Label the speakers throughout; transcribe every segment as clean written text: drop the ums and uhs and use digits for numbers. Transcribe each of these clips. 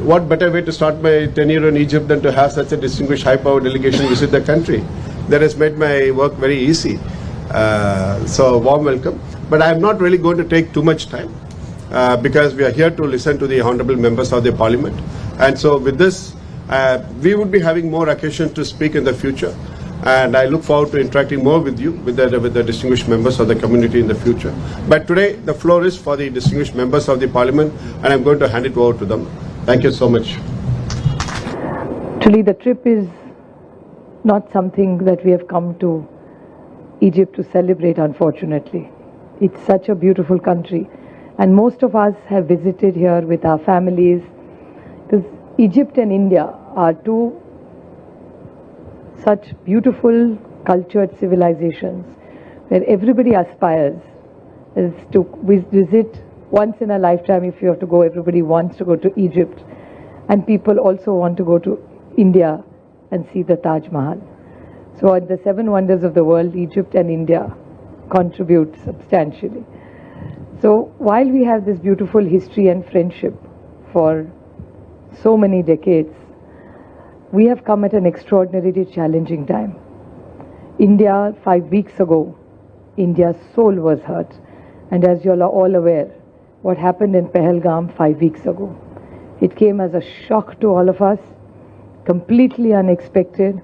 Speaker 1: what better way to start my tenure in Egypt than to have such a distinguished high-power delegation visit the country? That has made my work very easy. So warm welcome. But I am not really going to take too much time because we are here to listen to the honorable members of the parliament. And so with this, we would be having more occasion to speak in the future. And I look forward to interacting more with you, with the distinguished members of the community in the future. But today, the floor is for the distinguished members of the parliament, and I'm going to hand it over to them. Thank you so much.
Speaker 2: Actually, the trip is not something that we have come to Egypt to celebrate, unfortunately. It's such a beautiful country. And most of us have visited here with our families, because Egypt and India are two such beautiful, cultured civilizations where everybody aspires is to visit once in a lifetime. If you have to go, everybody wants to go to Egypt, and people also want to go to India and see the Taj Mahal. So in the seven wonders of the world, Egypt and India contribute substantially. So while we have this beautiful history and friendship for so many decades, we have come at an extraordinarily challenging time. India, 5 weeks ago, India's soul was hurt. And as you are all aware, what happened in Pahalgam 5 weeks ago, it came as a shock to all of us, completely unexpected.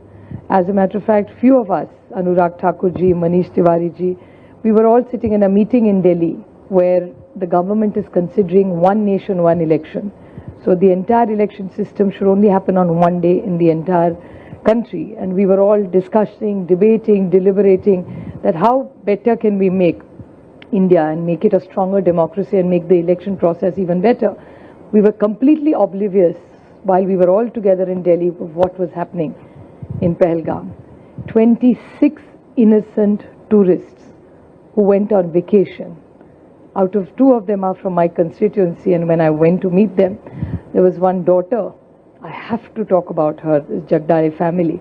Speaker 2: As a matter of fact, few of us, Anurag Thakurji, Manish Tiwari, we were all sitting in a meeting in Delhi where the government is considering one nation, one election. So the entire election system should only happen on one day in the entire country. And we were all discussing, debating, deliberating that how better can we make India and make it a stronger democracy and make the election process even better. We were completely oblivious while we were all together in Delhi of what was happening in Pahalgam. 26 innocent tourists who went on vacation. Out of 2 of them are from my constituency, and when I went to meet them, there was one daughter. I have to talk about her, the Jagdale family.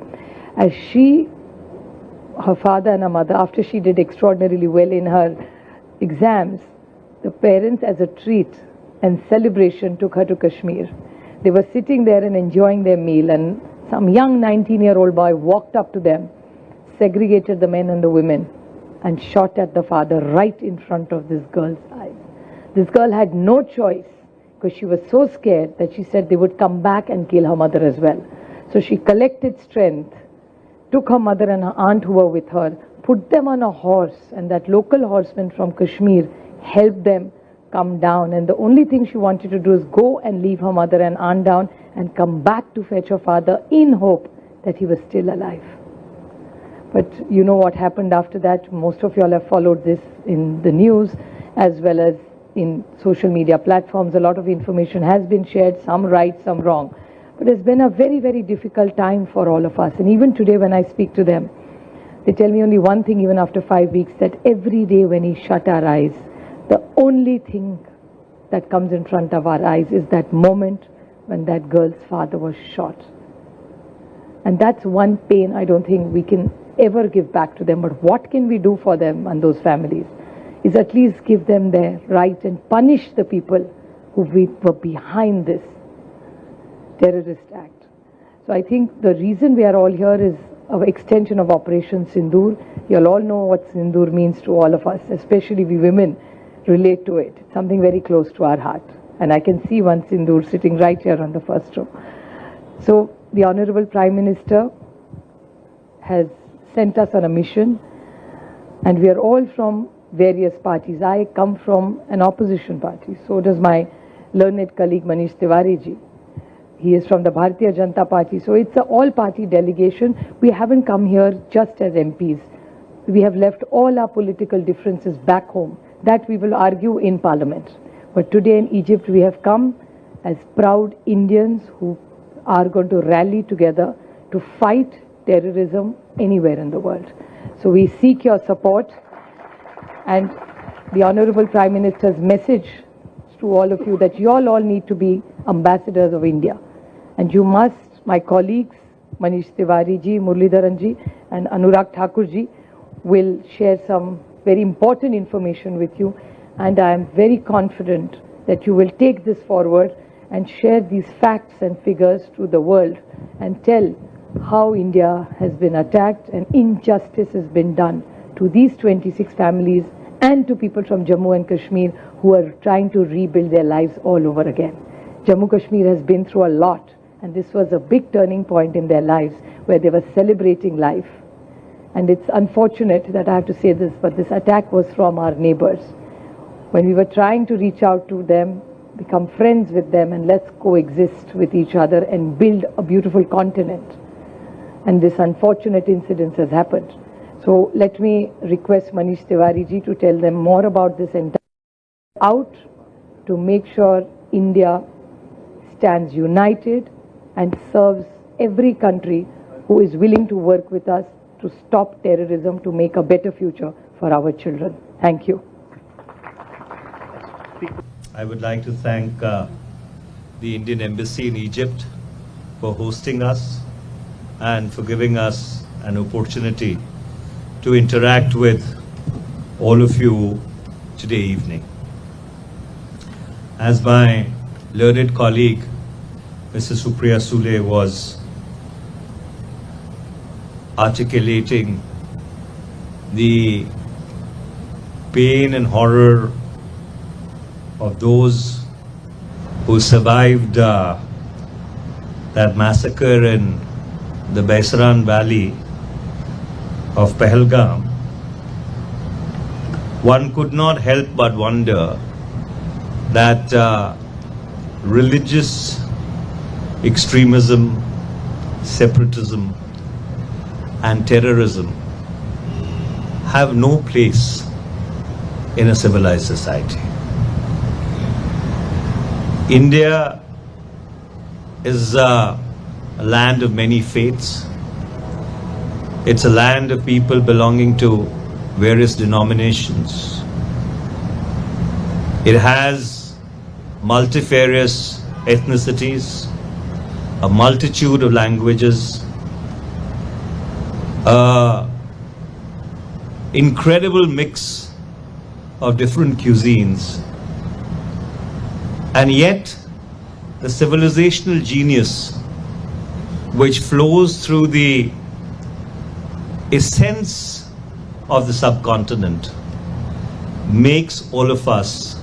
Speaker 2: As her father and her mother, after she did extraordinarily well in her exams, the parents as a treat and celebration took her to Kashmir. They were sitting there and enjoying their meal, and some young 19-year-old boy walked up to them, segregated the men and the women, and shot at the father right in front of this girl's eyes. This girl had no choice because she was so scared that she said they would come back and kill her mother as well. So she collected strength, took her mother and her aunt who were with her, put them on a horse, and that local horseman from Kashmir helped them come down. And the only thing she wanted to do is go and leave her mother and aunt down and come back to fetch her father in hope that he was still alive. But you know what happened after that. Most of you all have followed this in the news as well as in social media platforms. A lot of information has been shared, some right, some wrong. But it's been a very, very difficult time for all of us. And even today when I speak to them, they tell me only one thing even after 5 weeks, that every day when we shut our eyes, the only thing that comes in front of our eyes is that moment when that girl's father was shot. And that's one pain I don't think we can ever give back to them. But what can we do for them and those families is at least give them their right and punish the people who were behind this terrorist act. So I think the reason we are all here is an extension of Operation Sindoor. You'll all know what Sindoor means to all of us, especially we women relate to it. It's something very close to our heart. And I can see one Sindoor sitting right here on the first row. So the Honorable Prime Minister has sent us on a mission, and we are all from various parties. I come from an opposition party. So does my learned colleague Manish Tiwari. He is from the Bharatiya Janata Party. So it's an all-party delegation. We haven't come here just as MPs. We have left all our political differences back home. That we will argue in Parliament. But today in Egypt we have come as proud Indians who are going to rally together to fight terrorism anywhere in the world. So we seek your support, and the Honorable Prime Minister's message to all of you that you all need to be ambassadors of India. And you must, my colleagues, Manish Tiwari ji, Muralidharan ji and Anurag Thakur ji will share some very important information with you, and I am very confident that you will take this forward and share these facts and figures to the world and tell how India has been attacked and injustice has been done to these 26 families and to people from Jammu and Kashmir who are trying to rebuild their lives all over again. Jammu Kashmir has been through a lot, and this was a big turning point in their lives where they were celebrating life. And it's unfortunate that I have to say this, but this attack was from our neighbors. When we were trying to reach out to them, become friends with them, and let's coexist with each other and build a beautiful continent. And this unfortunate incident has happened. So let me request Manish Tiwari ji to tell them more about this entire out to make sure India stands united and serves every country who is willing to work with us to stop terrorism, to make a better future for our children. Thank you.
Speaker 3: I would like to thank the Indian Embassy in Egypt for hosting us and for giving us an opportunity to interact with all of you today evening. As my learned colleague, Mrs. Supriya Sule, was articulating the pain and horror of those who survived that massacre in the Baisaran Valley of Pahalgam, one could not help but wonder that religious extremism, separatism, and terrorism have no place in a civilized society. India is a land of many faiths. It's a land of people belonging to various denominations. It has multifarious ethnicities, a multitude of languages, an incredible mix of different cuisines, and yet the civilizational genius which flows through the essence of the subcontinent makes all of us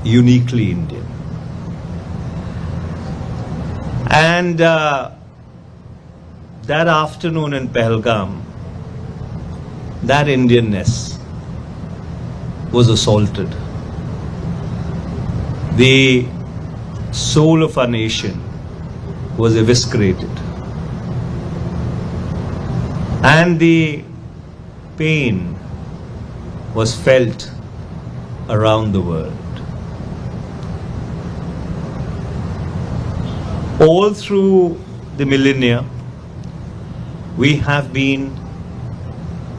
Speaker 3: uniquely Indian. And that afternoon in Pahalgam, that Indianness was assaulted. The soul of our nation was eviscerated. And the pain was felt around the world. All through the millennia, we have been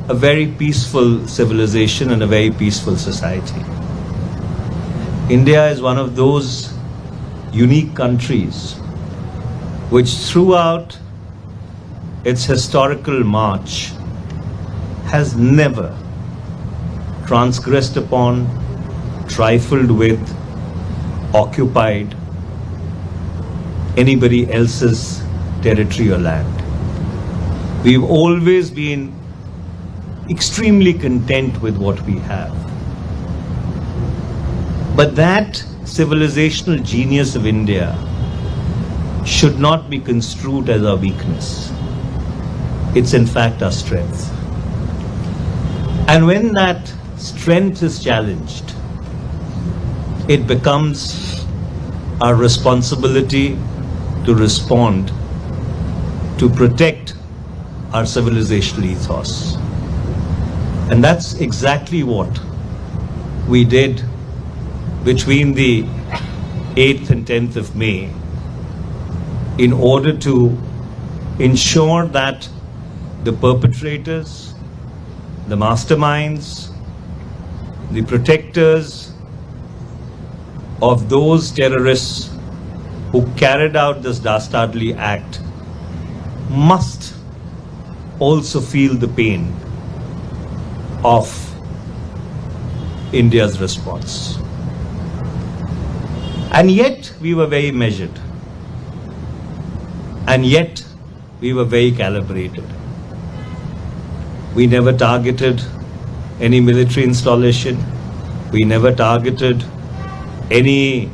Speaker 3: a very peaceful civilization and a very peaceful society. India is one of those unique countries which throughout its historical march has never transgressed upon, trifled with, occupied anybody else's territory or land. We've always been extremely content with what we have. But that civilizational genius of India should not be construed as our weakness. It's in fact our strength. And when that strength is challenged, it becomes our responsibility to respond, to protect our civilizational ethos. And that's exactly what we did between the 8th and 10th of May in order to ensure that the perpetrators, the masterminds, the protectors of those terrorists who carried out this dastardly act must also feel the pain of India's response. And yet we were very measured. And yet we were very calibrated. We never targeted any military installation. We never targeted any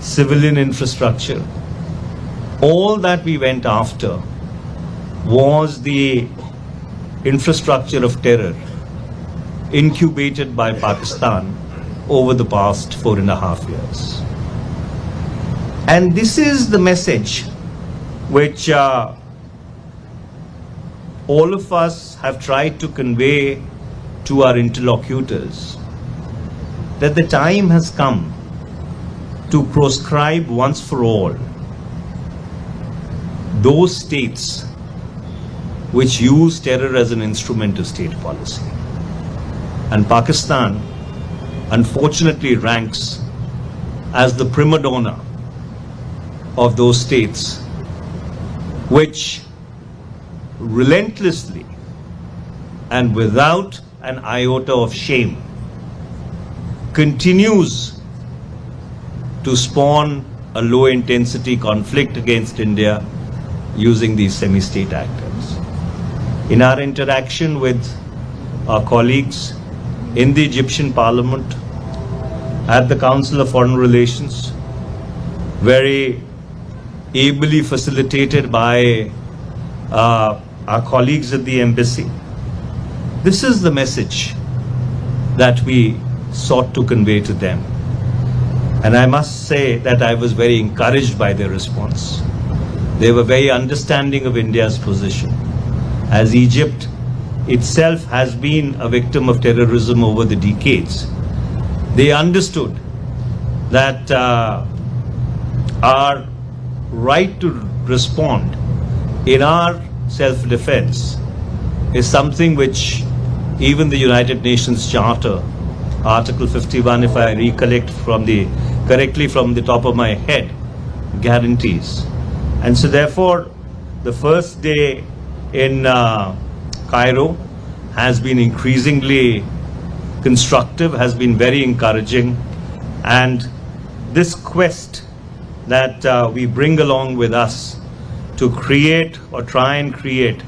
Speaker 3: civilian infrastructure. All that we went after was the infrastructure of terror incubated by Pakistan over the past 4.5 years. And this is the message which all of us have tried to convey to our interlocutors, that the time has come to proscribe once for all those states which use terror as an instrument of state policy. And Pakistan, unfortunately, ranks as the prima donna of those states which relentlessly and without an iota of shame continues to spawn a low-intensity conflict against India using these semi-state actors. In our interaction with our colleagues in the Egyptian Parliament, at the Council of Foreign Relations, very ably facilitated by our colleagues at the embassy, this is the message that we sought to convey to them. And I must say that I was very encouraged by their response. They were very understanding of India's position, as Egypt itself has been a victim of terrorism over the decades. They understood that our right to respond in our self-defense is something which even the United Nations Charter, Article 51, if I recollect correctly from the top of my head, guarantees. And so therefore, the first day in Cairo has been increasingly constructive, has been very encouraging, and this quest that we bring along with us to create or try and create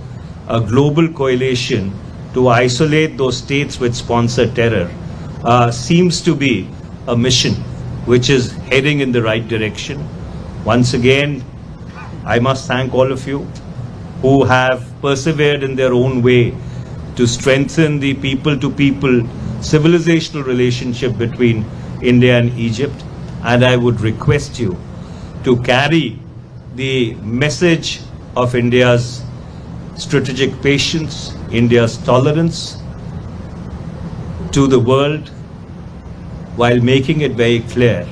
Speaker 3: a global coalition to isolate those states which sponsor terror seems to be a mission which is heading in the right direction. Once again, I must thank all of you who have persevered in their own way to strengthen the people-to-people civilizational relationship between India and Egypt. And I would request you to carry the message of India's strategic patience, India's tolerance to the world, while making it very clear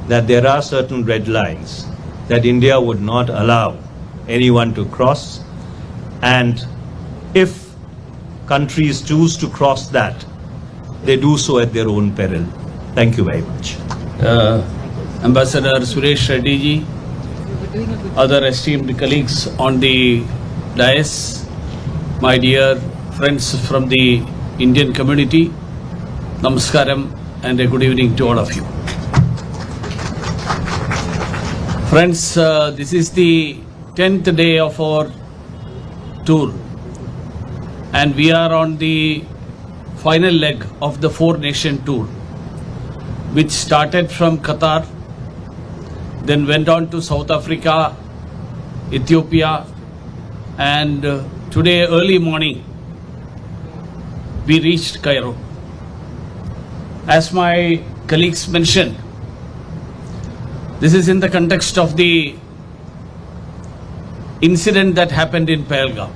Speaker 3: that there are certain red lines that India would not allow anyone to cross, and if countries choose to cross that, they do so at their own peril. Thank you very much.
Speaker 4: Ambassador Suresh Reddy ji, other esteemed colleagues on the dais, my dear friends from the Indian community, Namaskaram and a good evening to all of you. Friends, this is the 10th day of our tour, and we are on the final leg of the 4-nation tour, which started from Qatar, then went on to South Africa, Ethiopia, and today early morning we reached Cairo. As my colleagues mentioned, this is in the context of the incident that happened in Pahalgam.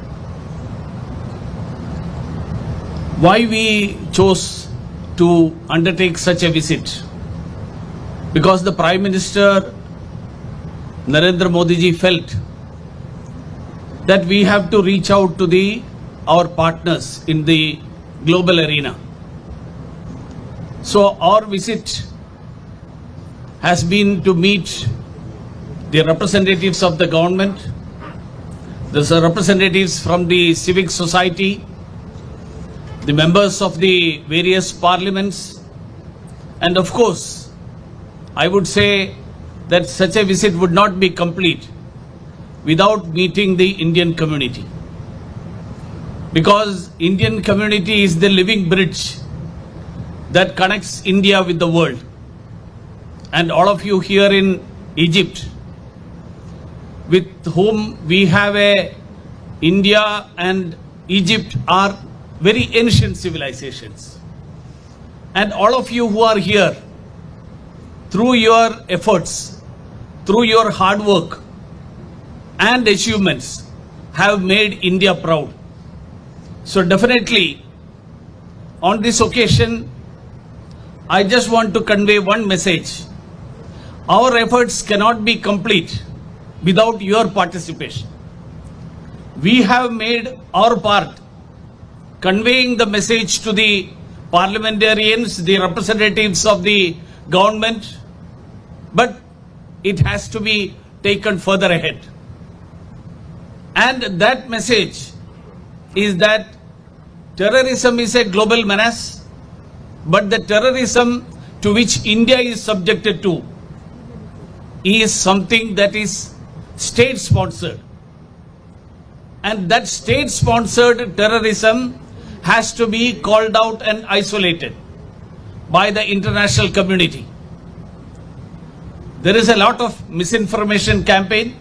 Speaker 4: Why we chose to undertake such a visit? Because the Prime Minister Narendra Modi ji felt that we have to reach out to our partners in the global arena. So our visit has been to meet the representatives of the government, the representatives from the civic society, the members of the various parliaments, and of course, I would say that such a visit would not be complete without meeting the Indian community. Because Indian community is the living bridge that connects India with the world. And all of you here in Egypt, with whom we have a India and Egypt are very ancient civilizations. And all of you who are here, through your efforts, through your hard work and achievements, have made India proud. So definitely, on this occasion, I just want to convey one message. Our efforts cannot be complete without your participation. We have made our part, conveying the message to the parliamentarians, the representatives of the government, but it has to be taken further ahead. And that message is that terrorism is a global menace, but the terrorism to which India is subjected to is something that is state-sponsored. And that state-sponsored terrorism has to be called out and isolated by the international community. There is a lot of misinformation campaign.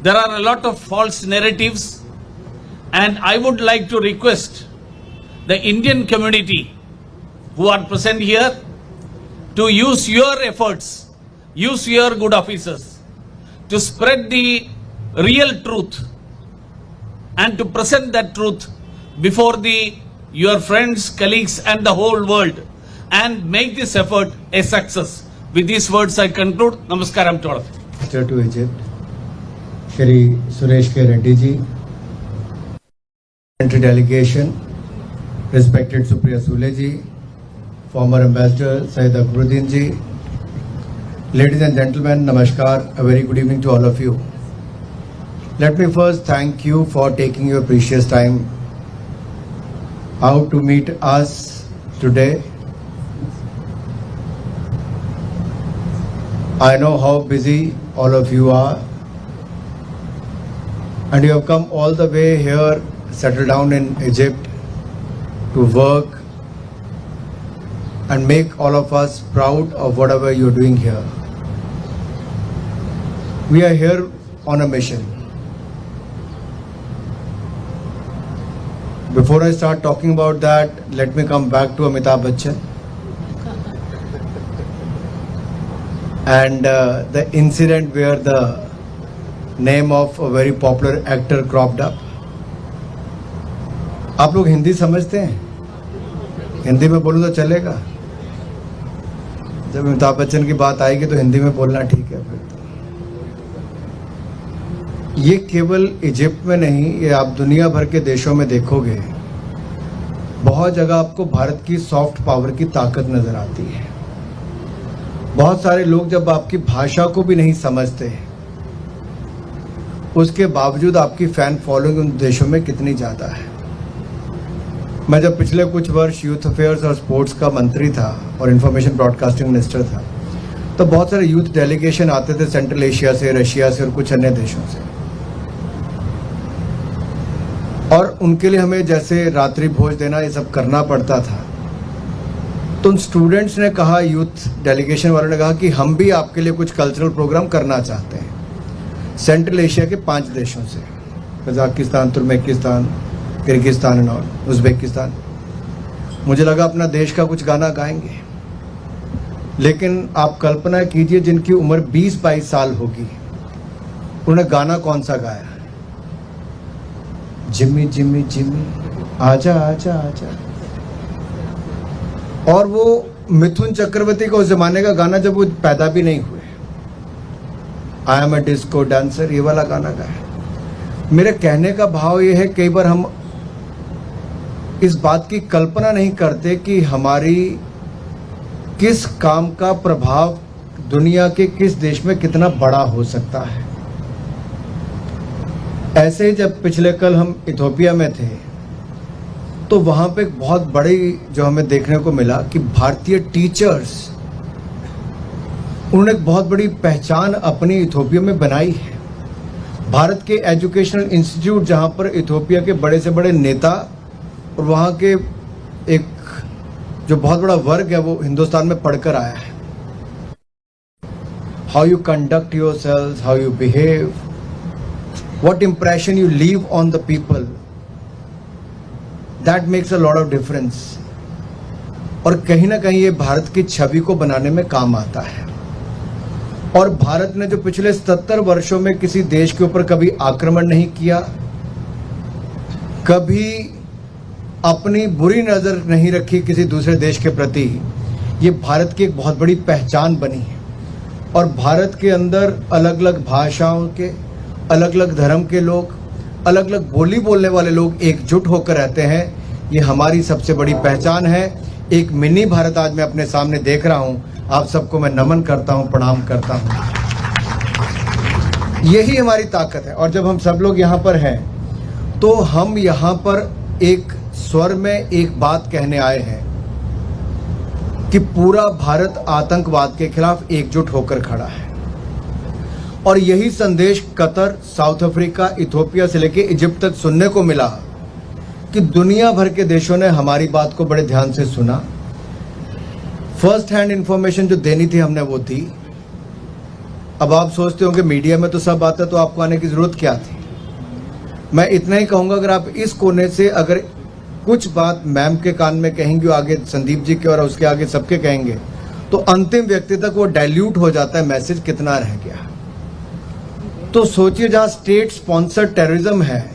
Speaker 4: There are a lot of false narratives. And I would like to request the Indian community who are present here to use your efforts, use your good officers to spread the real truth and to present that truth before your friends, colleagues and the whole world, and make this effort a success. With these words I conclude. Namaskaram to all of you.
Speaker 5: Minister to Egypt, Shri Suresh K. Reddy ji, country delegation, respected Supriya Sule ji, former Ambassador Syed Akbaruddin ji, ladies and gentlemen, namaskar, a very good evening to all of you. Let me first thank you for taking your precious time out to meet us today. I know how busy all of you are, and you have come all the way here, settle down in Egypt to work and make all of us proud of whatever you're doing here. We are here on a mission. Before I start talking about that, let me come back to Amitabh Bachchan and the incident where the name of a very popular actor cropped up. आप लोग हिंदी समझते हैं? हिंदी में बोलूं तो चलेगा? जब अमिताभ बच्चन की बात आएगी तो हिंदी में बोलना ठीक है फिर तो। ये केवल इजिप्ट में नहीं, ये आप दुनिया भर के देशों में देखोगे, बहुत जगह आपको भारत की सॉफ्ट पावर की ताकत नजर आती है। बहुत सारे लोग जब आपकी भाषा को भी नहीं समझते, उसके बावजूद आपकी फैन फॉलोइंग उन देशों में कितनी ज्यादा है। मैं जब पिछले कुछ वर्ष यूथ अफेयर्स और स्पोर्ट्स का मंत्री था और इंफॉर्मेशन ब्रॉडकास्टिंग मिनिस्टर था, तो बहुत सारे यूथ डेलीगेशन आते थे सेंट्रल एशिया से, रशिया से और कुछ अन्य देशों से, और उनके लिए हमें जैसे रात्रि भोज देना ये सब करना पड़ता था। तो उन स्टूडेंट्स ने कहा, यूथ डेलीगेशन वालों ने कहा कि हम भी आपके लिए कुछ कल्चरल प्रोग्राम करना चाहते हैं सेंट्रल एशिया के 5 देशों से, कजाकिस्तान, तुर्कमेनिस्तान, किर्गिस्तान और उज्बेकिस्तान। मुझे लगा अपना देश का कुछ गाना गाएंगे, लेकिन आप कल्पना कीजिए जिनकी उम्र 20-22 साल होगी, उन्होंने गाना कौन सा गाया? जिम्मी जिम्मी जिम्मी आजा आजा आजा। और वो मिथुन चक्रवर्ती का उस जमाने का गाना जब वो पैदा भी नहीं हुए, I am a disco dancer, ये वाला गाना गाया। मेरे कहने का भाव ये है, कई बार हम इस बात की कल्पना नहीं करते कि हमारी किस काम का प्रभाव दुनिया के किस देश में कितना बड़ा हो सकता है। ऐसे ही जब पिछले कल हम इथियोपिया में थे, तो वहां पे एक बहुत बड़ी जो हमें देखने को मिला कि भारतीय टीचर्स उन्होंने एक बहुत बड़ी पहचान अपनी इथोपिया में बनाई है। भारत के एजुकेशनल इंस्टीट्यूट जहां पर इथोपिया के बड़े से बड़े नेता और वहां के एक जो बहुत बड़ा वर्ग है वो हिंदुस्तान में पढ़कर आया है। How you conduct your self, how you behave, what impression you leave on the people, that makes a lot of difference। और कहीं ना कहीं ये भारत की छवि को बनाने में काम आता है। और भारत ने जो पिछले 77 वर्षों में किसी देश के ऊपर कभी आक्रमण नहीं किया, कभी अपनी बुरी नजर नहीं रखी किसी दूसरे देश के प्रति, ये भारत की एक बहुत बड़ी पहचान बनी है। और भारत के अंदर अलग अलग भाषाओं के, अलग अलग धर्म के लोग, अलग अलग बोली बोलने वाले लोग एकजुट होकर रहते हैं। ये हमारी सबसे बड़ी पहचान है। एक मिनी भारत आज मैं अपने सामने देख रहा हूं। आप सबको मैं नमन करता हूं, प्रणाम करता हूं। यही हमारी ताकत है। और जब हम सब लोग यहाँ पर हैं तो हम यहाँ पर एक स्वर में एक बात कहने आए हैं कि पूरा भारत आतंकवाद के खिलाफ एकजुट होकर खड़ा है। और यही संदेश कतर, साउथ अफ्रीका, इथोपिया से लेकर इजिप्ट तक सुनने को मिला कि दुनिया भर के देशों ने हमारी बात को बड़े ध्यान से सुना। फर्स्ट हैंड इंफॉर्मेशन जो देनी थी हमने वो दी। अब आप सोचते होंगे मीडिया में तो सब आता है तो आपको आने की जरूरत क्या थी। मैं इतना ही कहूंगा, अगर आप इस कोने से अगर कुछ बात मैम के कान में कहेंगे, आगे संदीप जी के और उसके आगे सबके कहेंगे, तो अंतिम व्यक्ति तक वो डाइल्यूट हो जाता है मैसेज, कितना रह गया। तो सोचिए, जहां स्टेट स्पॉन्सर्ड टेररिज्म है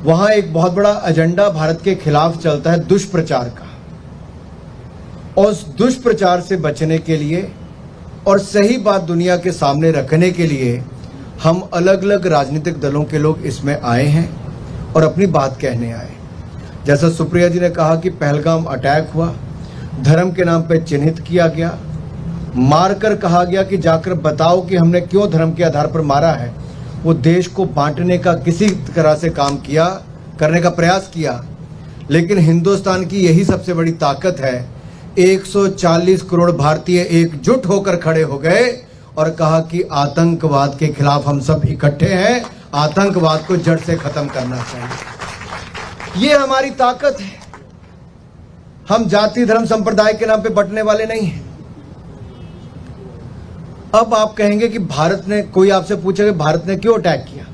Speaker 5: वहां एक बहुत बड़ा एजेंडा भारत के खिलाफ चलता है दुष्प्रचार का। और उस दुष्प्रचार से बचने के लिए और सही बात दुनिया के सामने रखने के लिए हम अलग अलग राजनीतिक दलों के लोग इसमें आए हैं और अपनी बात कहने आए। जैसा सुप्रिया जी ने कहा कि पहलगाम अटैक हुआ, धर्म के नाम पर चिन्हित किया गया, मारकर कहा गया कि जाकर बताओ कि हमने क्यों धर्म के आधार पर मारा है। वो देश को बांटने का किसी तरह से काम किया, करने का प्रयास किया। लेकिन हिंदुस्तान की यही सबसे बड़ी ताकत है। 140 करोड़ भारतीय एकजुट होकर खड़े हो गए और कहा कि आतंकवाद के खिलाफ हम सब इकट्ठे हैं, आतंकवाद को जड़ से खत्म करना चाहिए। ये हमारी ताकत है। हम जाति धर्म संप्रदाय के नाम पे बंटने वाले नहीं हैं। अब आप कहेंगे कि भारत ने, कोई आपसे पूछेगा भारत ने क्यों अटैक किया।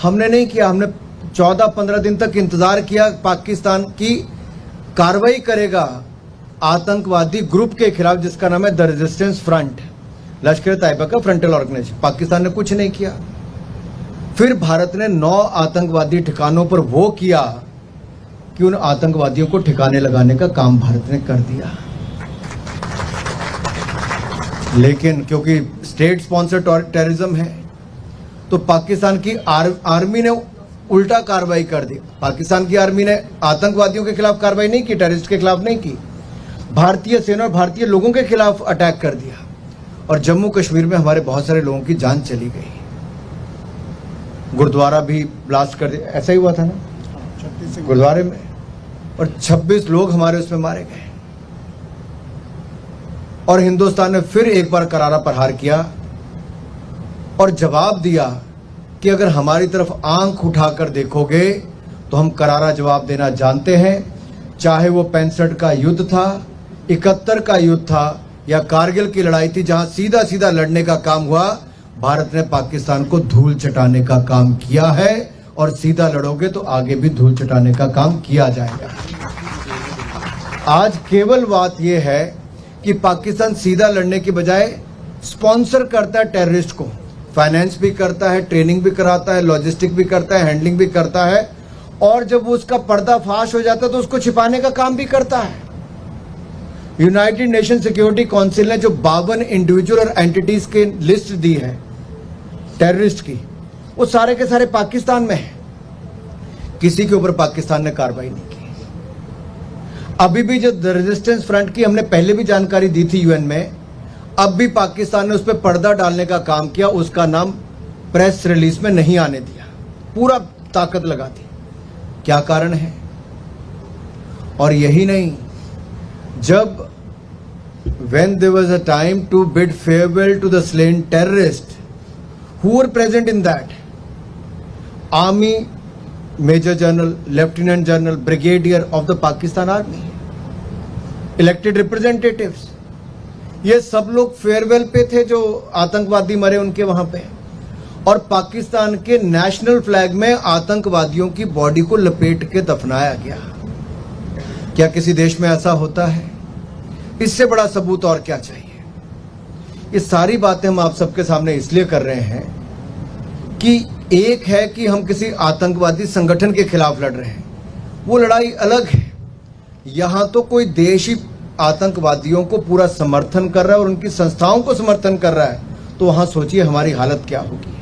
Speaker 5: हमने नहीं किया। हमने 14-15 दिन तक इंतजार किया पाकिस्तान की कार्रवाई करेगा आतंकवादी ग्रुप के खिलाफ जिसका नाम है द रेजिस्टेंस फ्रंट, लश्कर तैयबा का फ्रंटल ऑर्गेनाइजेशन। पाकिस्तान ने कुछ नहीं किया। फिर भारत ने 9 आतंकवादी ठिकानों पर वो किया कि उन आतंकवादियों को ठिकाने लगाने का काम भारत ने कर दिया। लेकिन क्योंकि स्टेट स्पॉन्सर्ड टेररिज्म है तो पाकिस्तान की आर्मी ने उल्टा कार्रवाई कर दी। पाकिस्तान की आर्मी ने आतंकवादियों के खिलाफ कार्रवाई नहीं की, टेररिस्ट के खिलाफ नहीं की, भारतीय सेना और भारतीय लोगों के खिलाफ अटैक कर दिया। और जम्मू कश्मीर में हमारे बहुत सारे लोगों की जान चली गई। गुरुद्वारा भी ब्लास्ट कर दिया, ऐसा ही हुआ था ना गुरुद्वारे में, और 26 लोग हमारे उसमें मारे गए। और हिंदुस्तान ने फिर एक बार करारा प्रहार किया और जवाब दिया कि अगर हमारी तरफ आंख उठाकर देखोगे तो हम करारा जवाब देना जानते हैं। चाहे वो 65 का युद्ध था, 71 का युद्ध था या कारगिल की लड़ाई थी, जहां सीधा सीधा लड़ने का काम हुआ, भारत ने पाकिस्तान को धूल चटाने का काम किया है। और सीधा लड़ोगे तो आगे भी धूल चटाने का काम किया जाएगा। आज केवल बात यह है कि पाकिस्तान सीधा लड़ने की बजाय स्पॉन्सर करता है टेररिस्ट को, फाइनेंस भी करता है, ट्रेनिंग भी कराता है, लॉजिस्टिक भी करता है, हैंडलिंग भी करता है। और जब वो उसका पर्दाफाश हो जाता है तो उसको छिपाने का काम भी करता है। यूनाइटेड नेशन सिक्योरिटी काउंसिल ने जो 52 इंडिविजुअल और एंटिटीज की लिस्ट दी है टेररिस्ट की, वो सारे के सारे पाकिस्तान में है। किसी के ऊपर पाकिस्तान ने कार्रवाई नहीं की। अभी भी जो द रेजिस्टेंस फ्रंट की हमने पहले भी जानकारी दी थी यूएन में, अब भी पाकिस्तान ने उस पर पर्दा डालने का काम किया, उसका नाम प्रेस रिलीज में नहीं आने दिया, पूरा ताकत लगा दी। क्या कारण है? और यही नहीं, जब when there was a time to bid farewell to the slain terrorists, who were present in that? Army Major General, Lieutenant General, Brigadier of the Pakistan Army, elected representatives. ये सब लोग फेयरवेल पे थे जो आतंकवादी मरे उनके वहां पे, और पाकिस्तान के नेशनल फ्लैग में आतंकवादियों की बॉडी को लपेट के दफनाया गया। क्या किसी देश में ऐसा होता है? इससे बड़ा सबूत और क्या चाहिए? ये सारी बातें हम आप सबके सामने इसलिए कर रहे हैं कि एक है कि हम किसी आतंकवादी संगठन के खिलाफ लड़ रहे हैं, वो लड़ाई अलग है। यहां तो कोई देश ही आतंकवादियों को पूरा समर्थन कर रहा है और उनकी संस्थाओं को समर्थन कर रहा है, तो वहां सोचिए हमारी हालत क्या होगी।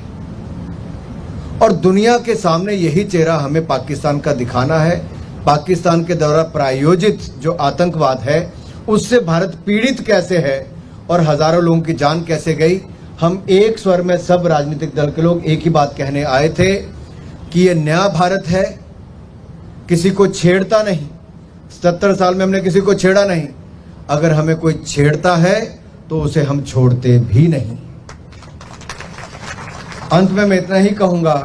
Speaker 5: और दुनिया के सामने यही चेहरा हमें पाकिस्तान का दिखाना है। पाकिस्तान के द्वारा प्रायोजित जो आतंकवाद है उससे भारत पीड़ित कैसे है और हजारों लोगों की जान कैसे गई। हम एक स्वर में सब राजनीतिक दल के लोग एक ही बात कहने आए थे कि ये नया भारत है, किसी को छेड़ता नहीं। 70 साल में हमने किसी को छेड़ा नहीं, अगर हमें कोई छेड़ता है तो उसे हम छोड़ते भी नहीं। अंत में मैं इतना ही कहूंगा,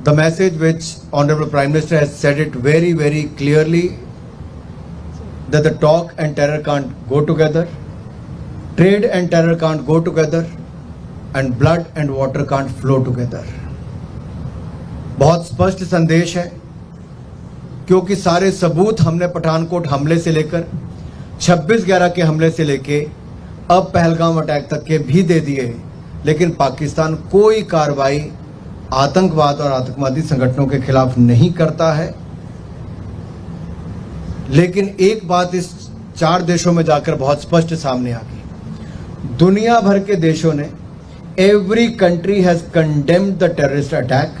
Speaker 5: the message which honourable prime minister has said it very very clearly that the talk and terror can't go together, trade and terror can't go together, and blood and water can't flow together. बहुत स्पष्ट संदेश है, क्योंकि सारे सबूत हमने पठानकोट हमले से लेकर 26/11 के हमले से लेके अब पहलगाम अटैक तक के भी दे दिए, लेकिन पाकिस्तान कोई कार्रवाई आतंकवाद और आतंकवादी संगठनों के खिलाफ नहीं करता है। लेकिन एक बात इस 4 देशों में जाकर बहुत स्पष्ट सामने आ गई, दुनिया भर के देशों ने, every country has condemned the terrorist attack,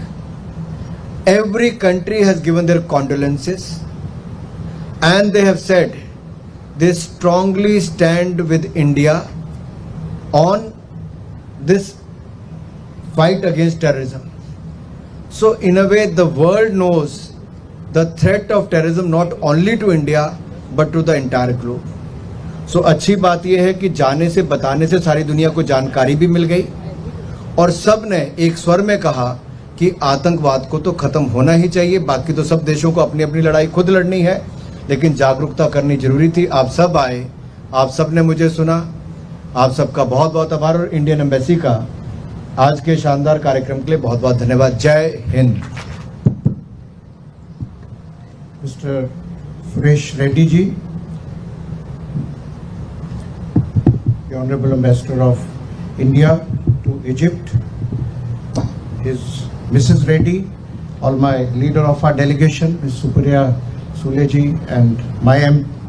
Speaker 5: every country has given their condolences and they have said they strongly stand with India on this fight against terrorism. So in a way the world knows the threat of terrorism not only to India but to the entire globe. So अच्छी बात यह है कि जाने से बताने से सारी दुनिया को जानकारी भी मिल गई और सब ने एक स्वर में कहा कि आतंकवाद को तो खत्म होना ही चाहिए। बाकी तो सब देशों को अपनी अपनी लड़ाई खुद लड़नी है, लेकिन जागरूकता करनी जरूरी थी। आप सब आए, आप सब ने मुझे सुना, आप सबका बहुत बहुत आभार और इंडियन एम्बेसी का आज के शानदार कार्यक्रम के लिए बहुत बहुत धन्यवाद। जय Hind.
Speaker 6: Mr. Suresh Reddy ji, the Honorable Ambassador of India to Egypt, his Mrs. Reddy, all my leader of our delegation, Ms. Supriya Sule ji, and my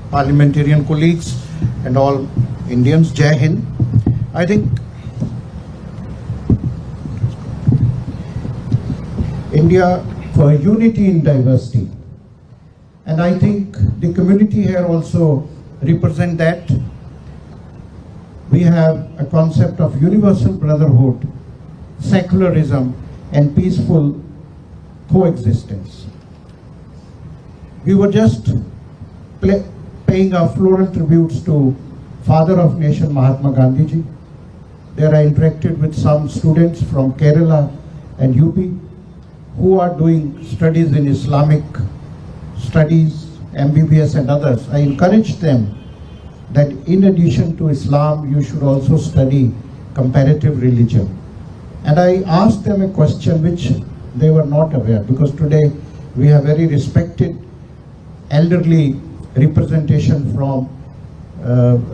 Speaker 6: parliamentarian colleagues and all Indians, Jai Hind. I think India for unity in diversity, and I think the community here also represent that. We have a concept of universal brotherhood, secularism and peaceful coexistence. We were just paying our floral tributes to Father of Nation Mahatma Gandhi ji. There I interacted with some students from Kerala and UP who are doing studies in Islamic studies, MBBS and others. I encourage them that in addition to Islam, you should also study comparative religion. And I asked them a question which they were not aware, because today we have very respected elderly representation from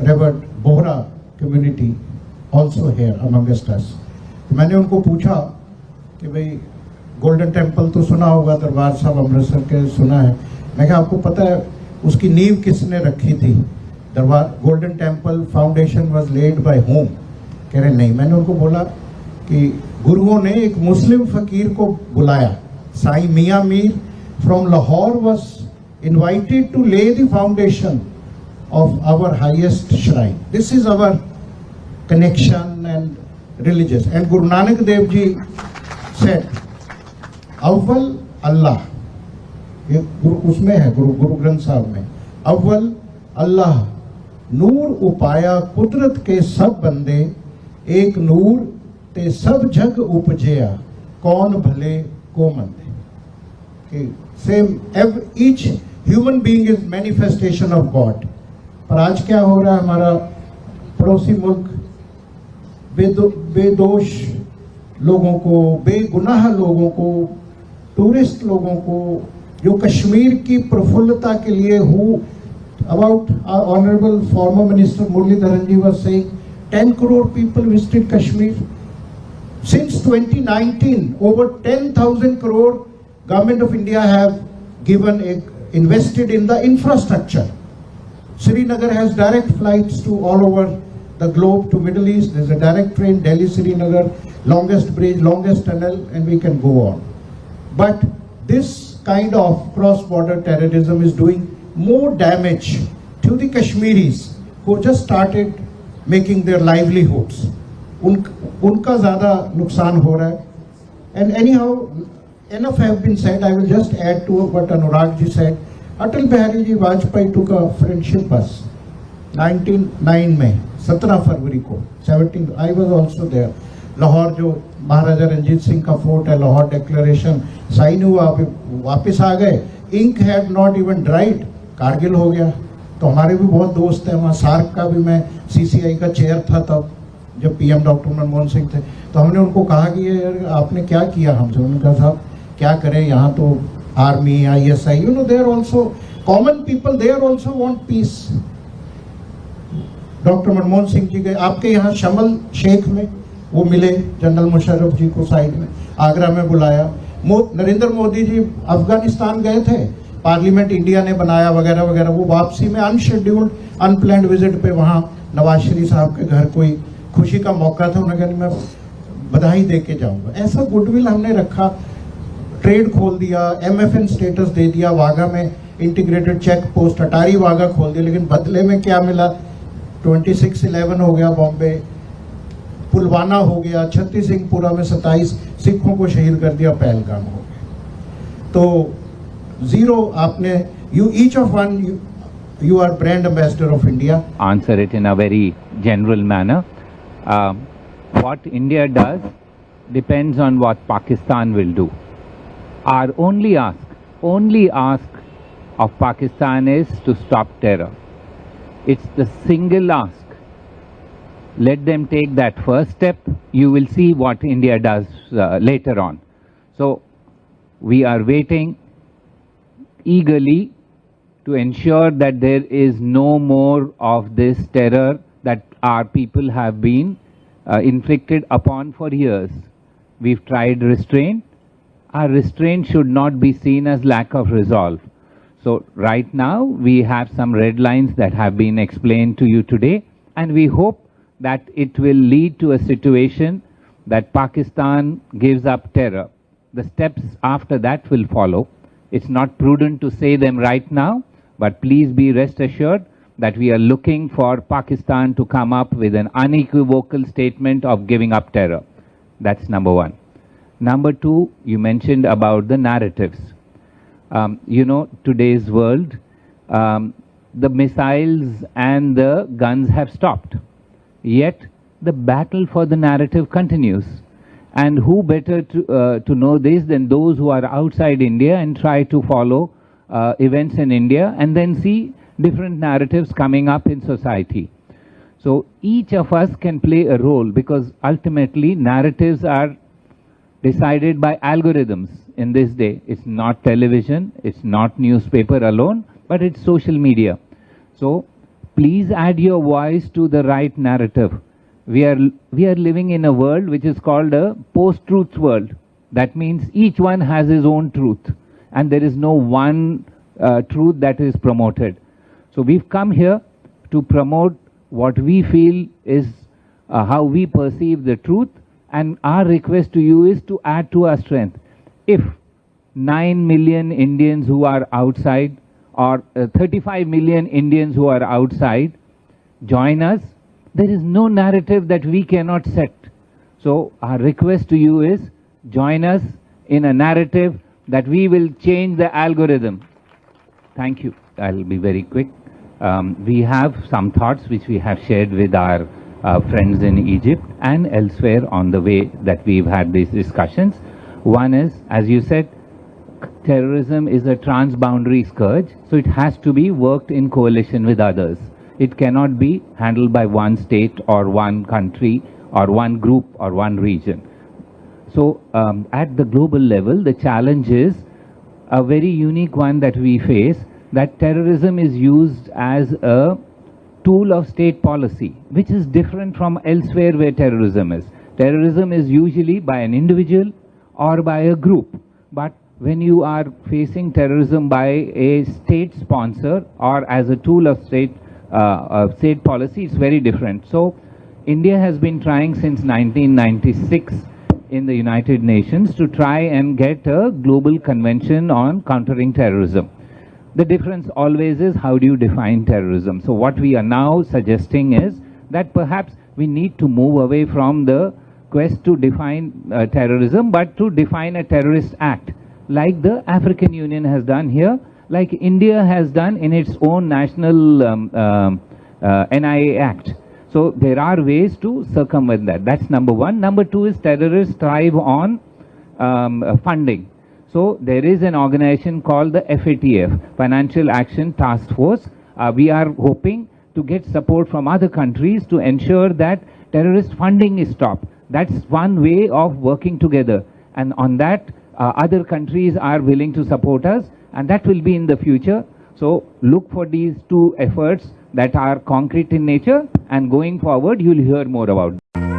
Speaker 6: Revered Bohra community also here amongst us. मैंने उनको पूछा कि भाई golden temple तो सुना होगा, दरबार साहब अमृतसर के सुना है। मैं कहा आपको पता है उसकी नींव किसने रखी थी? दरबार golden temple foundation was led by home? कह रहे नहीं। मैंने उनको बोला कि गुरुओं ने एक मुस्लिम फकीर को बुलाया, Sai Mian Mir from Lahore was invited to lay the foundation of our highest shrine. This is our connection and religious. And Guru Nanak Dev ji said अव्वल अल्लाह, ये गुरु उसमें है, गुरु ग्रंथ साहब में, अव्वल अल्लाह नूर उपाया कुदरत के सब बंदे एक नूर ते सब जग उपजया कौन भले को मंदे. Same each human being is manifestation of God. पर आज क्या हो रहा है, हमारा पड़ोसी मुल्क बेदोष लोगों को, बेगुनाह लोगों को, टूरिस्ट लोगों को, जो कश्मीर की प्रफुल्लता के लिए about our honorable former minister Muralidharan ji was saying 10 crore people visited Kashmir. Since 2019, over 10,000 crore government of India have invested in the infrastructure. Srinagar has direct flights to all over the globe, to Middle East. There's a direct train, Delhi Srinagar, longest bridge, longest tunnel, and we can go on. But this kind of cross-border terrorism is doing more damage to the Kashmiris who just started making their livelihoods. उनका ज़्यादा नुकसान हो रहा है. And anyhow, enough have been said. I will just add to what Anurag ji said. Atal Bihari ji Vajpayee took a friendship bus 1909 में 17 फरवरी को 17. I was also there. Lahore जो महाराजा रंजीत सिंह का फोर्ट है, लाहौर डिक्लेरेशन साइन हुआ, वापस आ गए. Ink had not even dried, Kargil हो गया. तो हमारे भी बहुत दोस्त हैं वहाँ. सार्क का भी मैं CCI का चेयर था तब, जब PM डॉक्टर मनमोहन सिंह थे. तो हमने उनको कहा कि ये आपने क्या किया हमसे. उन्होंने कहा साहब क्या करें, यहाँ तो army, ISI, you know, they are also common people, they are also want peace. Doctor Manmohan Singh ji गए आपके यहाँ शमल शेख में, वो मिले जनरल मुशर्रफ जी को साइड में, आगरा में बुलाया. नरेंद्र मोदी जी अफगानिस्तान गए थे, पार्लियामेंट इंडिया ने बनाया वगैरह वगैरह. वो वापसी में अनशेड्यूल्ड अनप्लान्ड विजिट पे वहाँ नवाज शरीफ साहब के घर कोई खुशी का मौका था, उन्होंने कहा मैं बधाई दे के जाऊंगा. ऐसा गुडविल हमने रखा, ट्रेड खोल दिया, MFN स्टेटस दे दिया, वाघा में integrated check post, Attari Wagah खोल दिया. लेकिन बदले में क्या मिला? 26/11 हो गया बॉम्बे, पुलवाना हो गया, छत्तीस सिंहपुरा में 27 सिखों को शहीद कर दिया, पहलगाम हो गया. तो जीरो आपने, you each of one, you are brand ambassador of India.
Speaker 7: Answer it in a very general manner. What India does depends on what Pakistan will do. Our only ask of Pakistan is to stop terror. It's the single ask. Let them take that first step. You will see what India does later on. So we are waiting eagerly to ensure that there is no more of this terror that our people have been inflicted upon for years. We've tried restraint. Our restraint should not be seen as lack of resolve. So right now we have some red lines that have been explained to you today, and we hope that it will lead to a situation that Pakistan gives up terror. The steps after that will follow. It's not prudent to say them right now, but please be rest assured that we are looking for Pakistan to come up with an unequivocal statement of giving up terror. That's number one. Number two, you mentioned about the narratives. You know, today's world, the missiles and the guns have stopped. Yet, the battle for the narrative continues. And who better to know this than those who are outside India and try to follow events in India and then see different narratives coming up in society. So each of us can play a role, because ultimately narratives are decided by algorithms in this day. It's not television, it's not newspaper alone, but it's social media. So please add your voice to the right narrative. We are living in a world which is called a post-truth world. That means each one has his own truth, and there is no one truth that is promoted. So we've come here to promote what we feel is how we perceive the truth, and our request to you is to add to our strength. If 9 million Indians who are outside, or 35 million Indians who are outside join us, there is no narrative that we cannot set. So our request to you is, join us in a narrative that we will change the algorithm. Thank you. I'll be very quick. We have some thoughts which we have shared with our friends in Egypt and elsewhere on the way that we've had these discussions. One is, as you said, terrorism is a transboundary scourge, so it has to be worked in coalition with others. It cannot be handled by one state or one country or one group or one region. So at the global level, the challenge is a very unique one that we face, that terrorism is used as a tool of state policy, which is different from elsewhere where terrorism is. Terrorism is usually by an individual or by a group. But when you are facing terrorism by a state sponsor or as a tool of state policy, it's very different. So India has been trying since 1996 in the United Nations to try and get a global convention on countering terrorism. The difference always is how do you define terrorism. So what we are now suggesting is that perhaps we need to move away from the quest to define terrorism, but to define a terrorist act, like the African Union has done here, like India has done in its own national NIA Act. So there are ways to circumvent that. That's number one. Number two is terrorists thrive on funding. So there is an organization called the FATF, Financial Action Task Force. We are hoping to get support from other countries to ensure that terrorist funding is stopped. That's one way of working together. And on that, other countries are willing to support us, and that will be in the future. So look for these two efforts that are concrete in nature, and going forward, you'll hear more about them.